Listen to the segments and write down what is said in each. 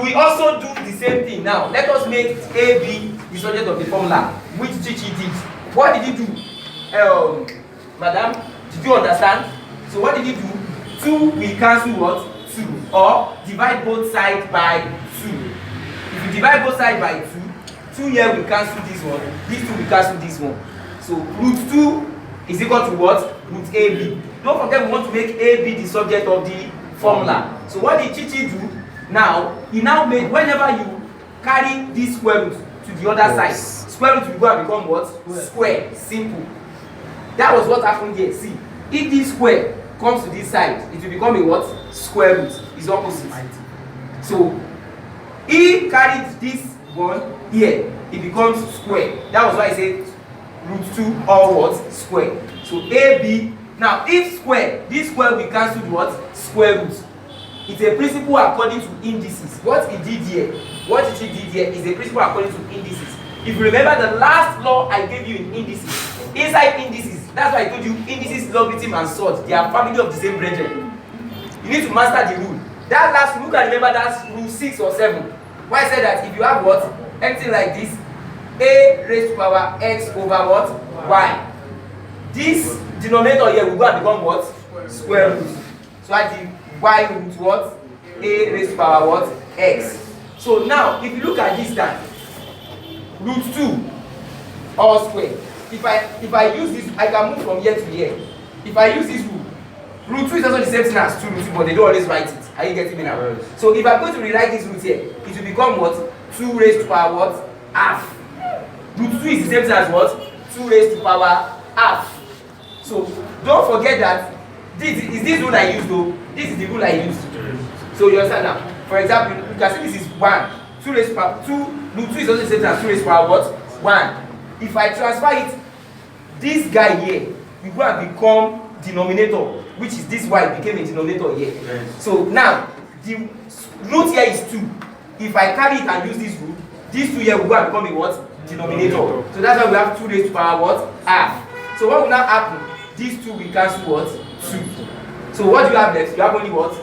We also do the same thing now. Let us make A be the subject of the formula, which Chichi did. What did he do? Madam, did you understand? So what did he do? 2 will cancel what? 2. Or divide both sides by 2. If you divide both sides by 2, 2 here will cancel this one. This 2 will cancel this one. So root 2 is equal to what? Root AB. Don't forget we want to make AB the subject of the formula. So what did Chichi do? Now, he now made, whenever you carry this square root to the other side, square root will go and become what? Square. Simple. That was what happened here. See, if this square comes to this side, it will become a what? Square root. It's opposite. So, he carried this one here, it becomes square. That was why I said root 2 or what? Square. So, AB. Now, if square, this square will cancel the what? Square root. It's a principle according to indices. What he did here, what he did here is a principle according to indices. If you remember the last law I gave you in indices, inside indices, that's why I told you indices, logarithm, and surds, they are family of the same brethren. You need to master the rule. That last rule, you can remember that's rule 6 or 7. Why I said that if you have what? Anything like this, a raised to power x over what? Y. This denominator here will go and become what? Square root. So I did y root what? A raised to power what? X. So now, if you look at this time, root 2 all square. If I use this, I can move from here to here. If I use this rule, root 2 is also the same thing as 2 root 2, but they don't always write it. Are you getting me now? Right. So if I'm going to rewrite this root here, it will become what? 2 raised to power what? Half. Root 2 is the same thing as what? 2 raised to power half. So don't forget that this is this rule I used though. This is the rule I used. So you understand now? For example, you can see this is 1. 2 raised to power 2. Root 2 is also the same thing as 2 raised to power what? 1. If I transfer it, this guy here will go and become denominator, which is this y became a denominator here. Yes. So now the root here is 2. If I carry it and use this root, these 2 here will go and become a what? Denominator. So that's why we have 2 raised to power what? Half. So what will now happen? These 2 will cancel what? 2. So what do you have left? You have only what? 2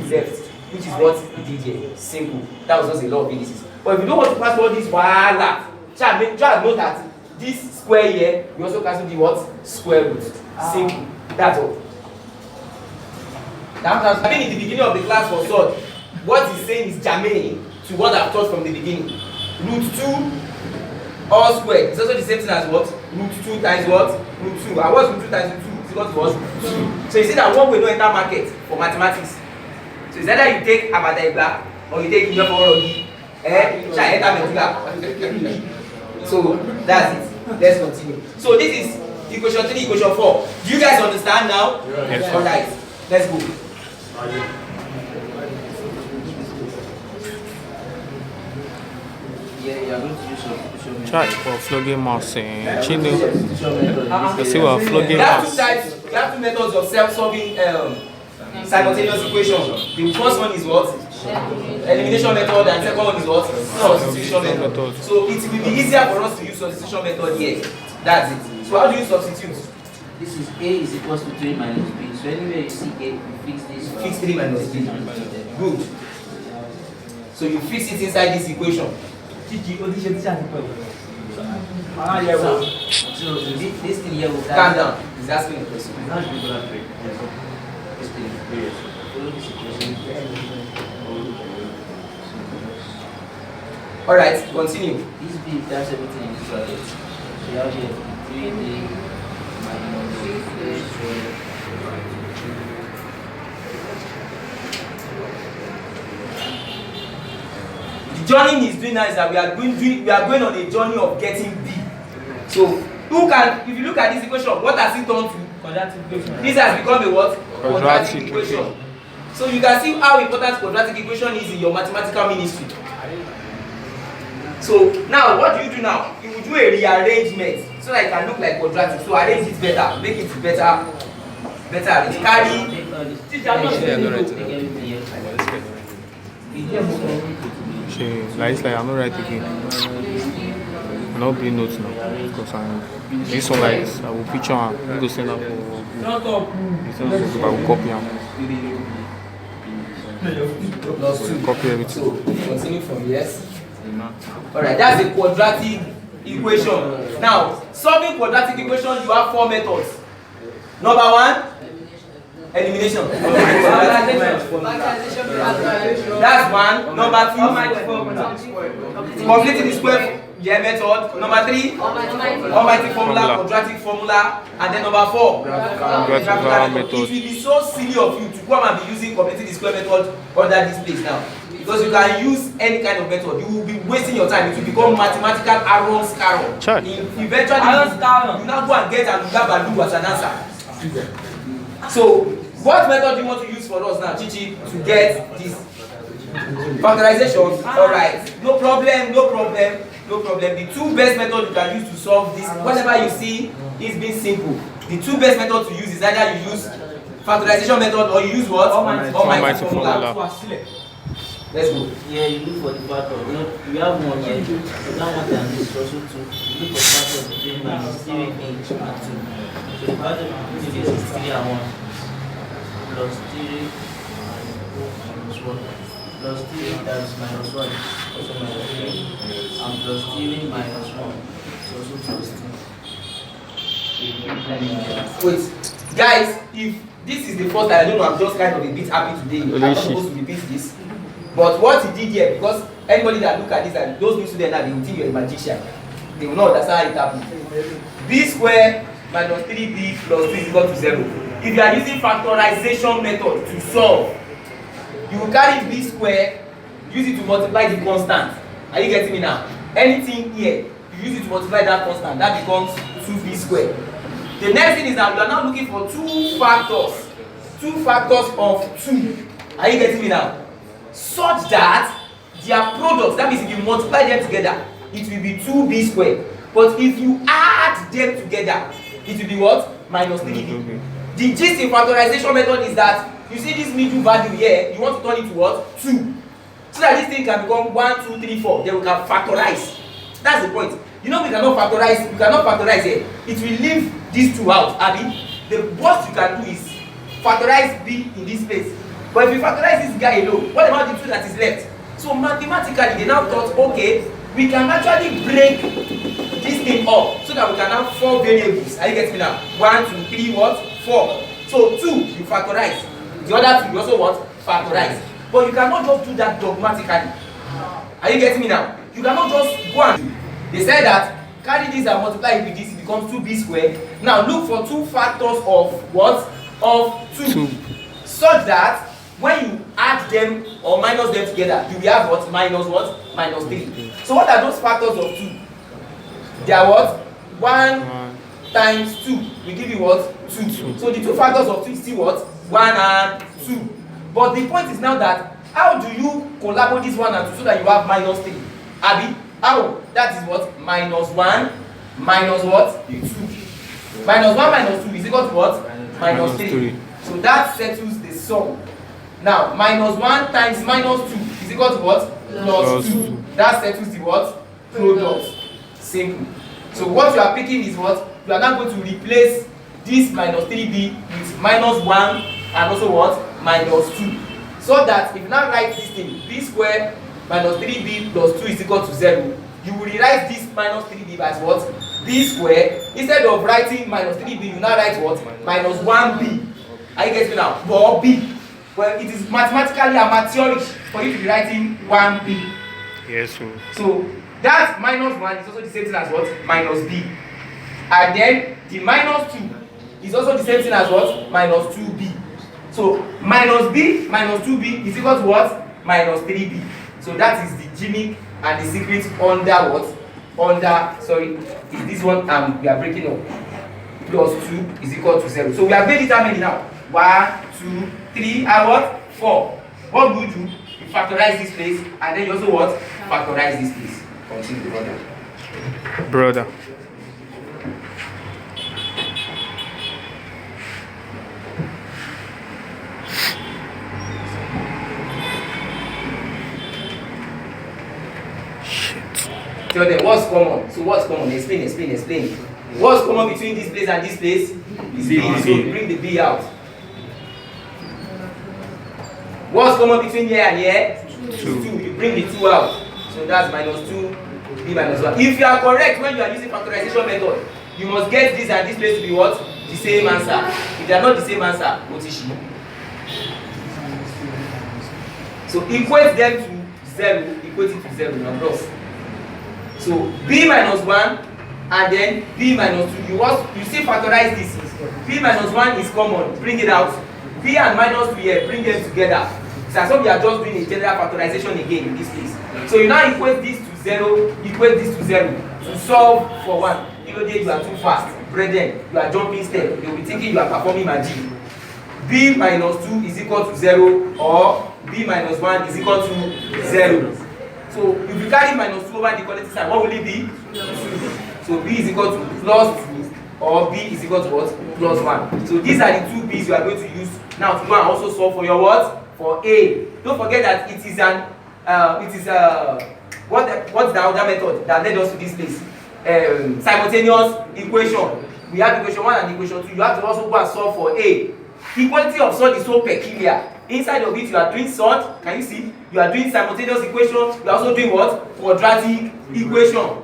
left, which is what we did here. Simple. That was just a law of indices. But if you don't want to pass all this wahala, try and note that this square here, we also cancel the what? Square root. Simple. That's all. Now, I've been in the beginning of the class for Surds. What he's saying is germane to what I've taught from the beginning. Root 2 all square. It's also the same thing as what? Root 2 times what? Root 2. And what's root 2 times root 2? It's equal to what? 2. So you see that one way no enter market for mathematics. So it's either you take Abadaibla or you take Inyoforogi. So that's it. Let's continue. So this is equation 3, equation 4. Do you guys understand now? Yes. Alright, let's go. Try for flogging mouse and Chino. Let's see what flogging You have mouse. two methods of self-solving simultaneous equations. The first one is what? Elimination method, and second one is what? Substitution method. So it will be easier for us to use substitution method here. That's it. So how do you substitute? This is A is equals to 3 minus B. So anywhere you see A, you fix this. Fix 3 minus B. Good. So you fix it inside this equation. So this thing here will Calm down. He's asking a question. Alright, continue. This B does everything in this bracket. So you have here 3A minus The journey he's doing now is that we are going on a journey of getting B. So who can, if you look at this equation, what has it turned to? Quadratic equation. This has become a what? Quadratic equation. So you can see how important quadratic equation is in your mathematical ministry. So now what do you do now? You will do a rearrangement so that it can look like quadratic. So arrange it better, make it better. It carry. Like I'm not right again. I'm not doing notes now because I'm this one like this. I will picture and we go send out for I will copy them. plus 2. Copy everything. So continue from yes. Alright, that's a quadratic equation. Now, solving quadratic equation, you have 4 methods. Number 1, elimination. That's 1. Number 2, completing the square method. Number 3, almighty formula, quadratic formula. And then number 4, graphical method. It will be so silly of you to come and be using completing the square method under this place now. Because you can use any kind of method, you will be wasting your time. It will become mathematical Aaron's carol. Eventually, you now go and get an Ugabalu as an answer. So, what method do you want to use for us now, Chichi, to get this factorization? Alright, no problem. The 2 best methods you can use to solve this, whatever you see is being simple. The 2 best methods to use is either you use factorization method or you use what? Almighty formula. Let's go. Yeah, you look for the factor. You have 1 here. So that one and this also 2. You look for factor between minus 3 and 2. So the factor between this is 3 and 1. Plus 3 minus 1. Plus 3 times minus 1. Also minus 3. And plus 3 minus 1. So also plus 2. Wait, guys, if this is the first time, I don't know, I'm just kind of a bit happy today. I'm not supposed to repeat this. But what he did here, because anybody that look at this and those new students now, they will think you're a magician. They will not understand how it happened. B square minus 3b plus 2 is equal to 0. If you are using factorization method to solve, you will carry b square, use it to multiply the constant. Are you getting me now? Anything here, you use it to multiply that constant, that becomes 2b square. The next thing is that you are now looking for 2 factors. 2 factors of 2. Are you getting me now? Such that their products, that means if you multiply them together, it will be 2b squared. But if you add them together, it will be what? Minus 3b. The gist in factorization method is that you see this middle value here, you want to turn it to what? 2. So that this thing can become 1, 2, 3, 4. Then we can factorize. That's the point. You know we cannot factorize here. It will leave these 2 out, Abby. The worst you can do is factorize b in this place. But if you factorize this guy alone, what about the 2 that is left? So mathematically, they now thought, okay, we can actually break this thing up so that we can have 4 variables. Are you getting me now? 1, 2, 3, what? 4. So 2, you factorize. The other 2, you also what? Factorize. But you cannot just do that dogmatically. Are you getting me now? You cannot just go and do. They said that carry this and multiply it with this, it becomes 2b squared. Now look for 2 factors of what? Of 2. Such that when you add them or minus them together, you will have what? Minus what? Minus 3. So what are those factors of 2? They are what? 1 times 2 will give you what? 2. So the 2 factors of 2 is still what? 1 and 2. But the point is now that how do you collaborate this 1 and 2 so that you have minus 3? Abi, how? That is what? Minus 1 minus what? 2. Minus 1 minus 2 is equal to what? Minus 3. So that settles the sum. Now, minus 1 times minus 2 is equal to what? Plus 2. That settles the what? Product. Simple. So what you are picking is what? You are now going to replace this minus 3b with minus 1 and also what? Minus 2. So that if you now write this thing, b squared minus 3b plus 2 is equal to 0, you will rewrite this minus 3b as what? B squared. Instead of writing minus 3b, you now write what? Minus 1b. Are you getting me now? Or b. Well, it is mathematically amateurish for you to be writing 1b. Yes, sir. So that minus 1 is also the same thing as what? Minus b. And then the minus 2 is also the same thing as what? Minus 2b. So minus b minus 2b is equal to what? Minus 3b. So that is the gimmick and the secret under what? Under, sorry, is this one we are breaking up. Plus 2 is equal to 0. So we have made it how many now? 1, 2, 3, and what? 4. What do you do? You factorize this place, and then you also what? Factorize this place. Continue, brother. Tell them what's common. So what's common? Explain. What's common between this place and this place? Is B. So bring the B out. What's common between here and here? 2. You bring the 2 out. So that's minus 2, b minus 1. If you are correct when you are using factorization method, you must get this and this place to be what? The same answer. If they are not the same answer, what is she? So equate them to 0, equate it to 0 now, cross. So b minus 1 and then b minus 2. You still factorize this. B minus 1 is common, bring it out. B and minus 2 here, bring them together. So as we are just doing a general factorization again in this case. So you now equate this to 0, equate this to 0 to solve for 1. You are too fast. Brethren, you are jumping step. You will be thinking you are performing magic. B minus 2 is equal to 0 or b minus 1 is equal to 0. So if you carry minus 2 over the quality sign, what will it be? 2. So b is equal to plus 2 or b is equal to what? Plus 1. So these are the 2 b's you are going to use now to go and also solve for your what? For a. Don't forget that it is an what's the other method that led us to this place? Simultaneous equation. We have equation 1 and equation 2. You have to also go and solve for a. Equality of sort is so peculiar. Inside of it, you are doing sort. Can you see? You are doing simultaneous equation. You are also doing what? Quadratic equation.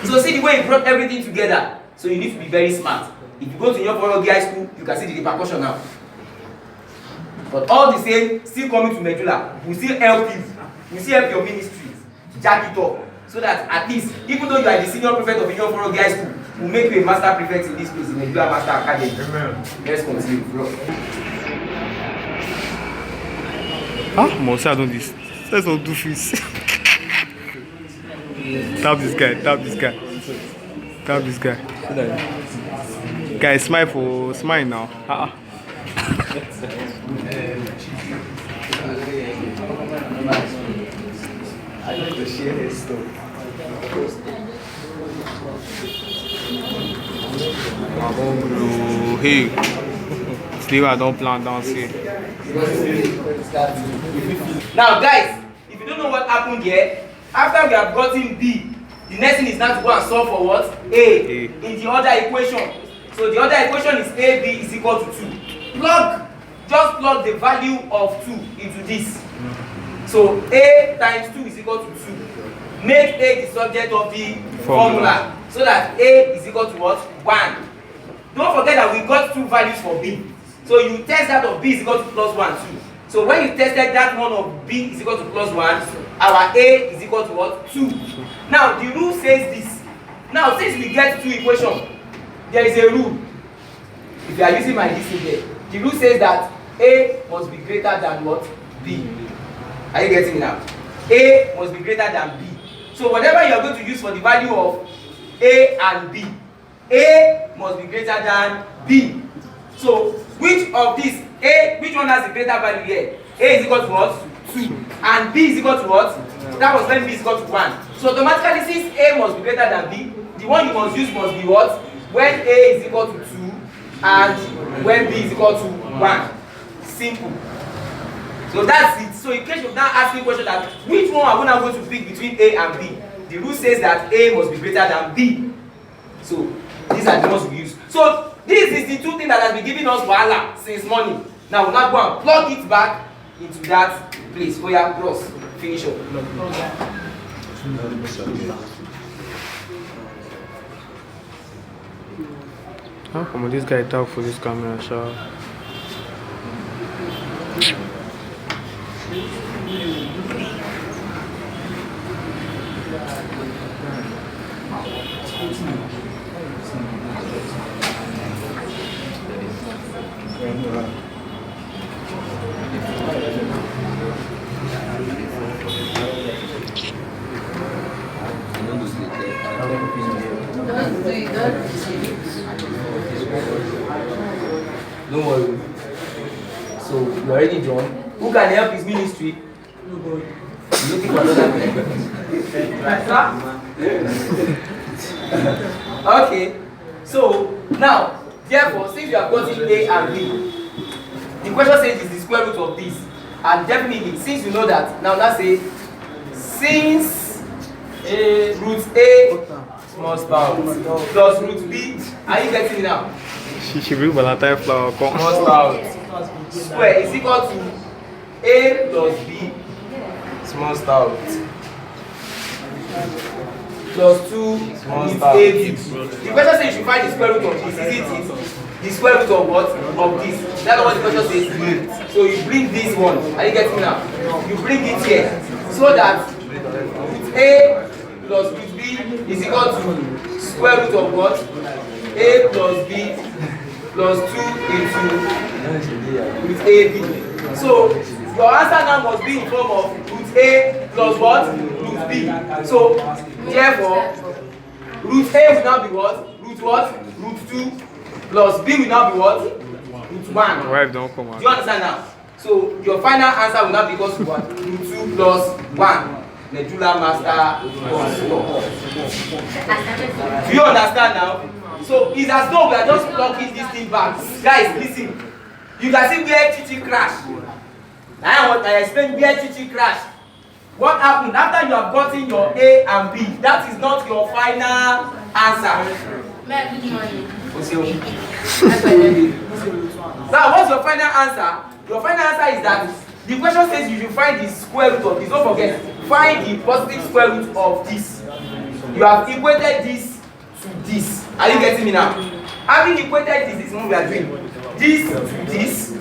So see the way he brought everything together. So you need to be very smart. If you go to your high school, you can see the repercussion now. But all the same, still coming to medulla, we still help you. We still help your ministry. Jack it up. So that at least, even though you are the senior prefect of your high school, we'll make you a master prefect in this place, in Medulla Master Academy. Amen. Let's continue, bro. Most I don't this. Let's all do this. Tap this guy, tap this guy. Tap this guy. Guys, smile now. I like to share his story. Hey, today I don't plan down here. Now, guys, if you don't know what happened here, after we have gotten B, the next thing is now to go and solve for what? A. In the other equation. So the other equation is AB is equal to 2. Just plug the value of 2 into this. So A times 2 is equal to 2. Make A the subject of the formula. So that A is equal to what? 1. Don't forget that we got 2 values for B. So you test that of B is equal to plus 1 too. So when you tested that one of B is equal to plus 1, our A is equal to what? 2. Now the rule says this. Now since we get 2 equations, there is a rule. If you are using my DC there, the rule says that A must be greater than what? B. Are you getting it now? A must be greater than B. So whatever you are going to use for the value of A and B, A must be greater than B. So which of these which one has the greater value here? A is equal to what? 2. And B is equal to what? That was when B is equal to 1. So automatically since A must be greater than B, the one you must use must be what? When A is equal to 2 and when B is equal to 1. Simple. So that's it. So in case you're now asking a question that which one are we now going to pick between A and B, the rule says that A must be greater than B. So these are the ones we use. So this is the 2 things that has been giving us wahala since morning. Now we'll now go and plug it back into that place. Oh yeah, cross. Finish up. How come this guy talk for this camera, sure? Don't worry. So you already drawn. Who can help his ministry? Nobody. You looking for another Okay. So now, therefore, since you have gotten A and B, the question says is the square root of this. And definitely, since you know that, now let's say since root A small spout plus root B, are you getting it now? She bring Valentine flower. Small spout square is equal to A plus B Small stout. plus 2 Small is star. AB. The question says you should find the square root of this. Isn't it? The square root of what? Of this. That's what the question says. So you bring this one. Are you getting me now? You bring it here. So that root A plus root B is equal to square root of what? A plus B plus 2 into root AB. So your answer now must be in form of root A plus what? Root B. So therefore, root A will now be what? Root what? Root 2 plus B will now be what? Root 1. My wife don't come out. Do you understand now? So your final answer will now be equal to what? Root 2 plus 1. Medulla master law. Do you understand now? So it's as though we are just plugging this thing back. Guys, listen. You can see where Chichi crashed. I explained where Chichi crashed. What happened after you have gotten your A and B? That is not your final answer. Now, what's your final answer? Your final answer is that the question says you should find the square root of this. Don't forget, find the positive square root of this. You have equated this to this. Are you getting me now? Having equated this is what we are doing. This to this.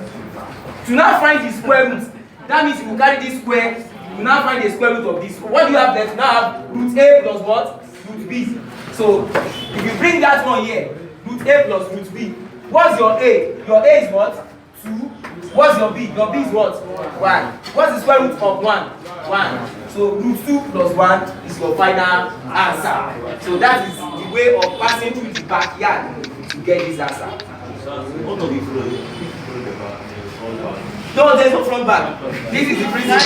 To now find the square root, that means you will carry this square. You now find the square root of this. What do you have left? You now have root A plus what? Root B. So if you bring that one here, root A plus root B. What's your A? Your A is what? 2. What's your B? Your B is what? 1. What's the square root of 1? 1. So root 2 plus 1 is your final answer. So that is the way of passing through the backyard to get this answer. No, there's no front back. This is the principle.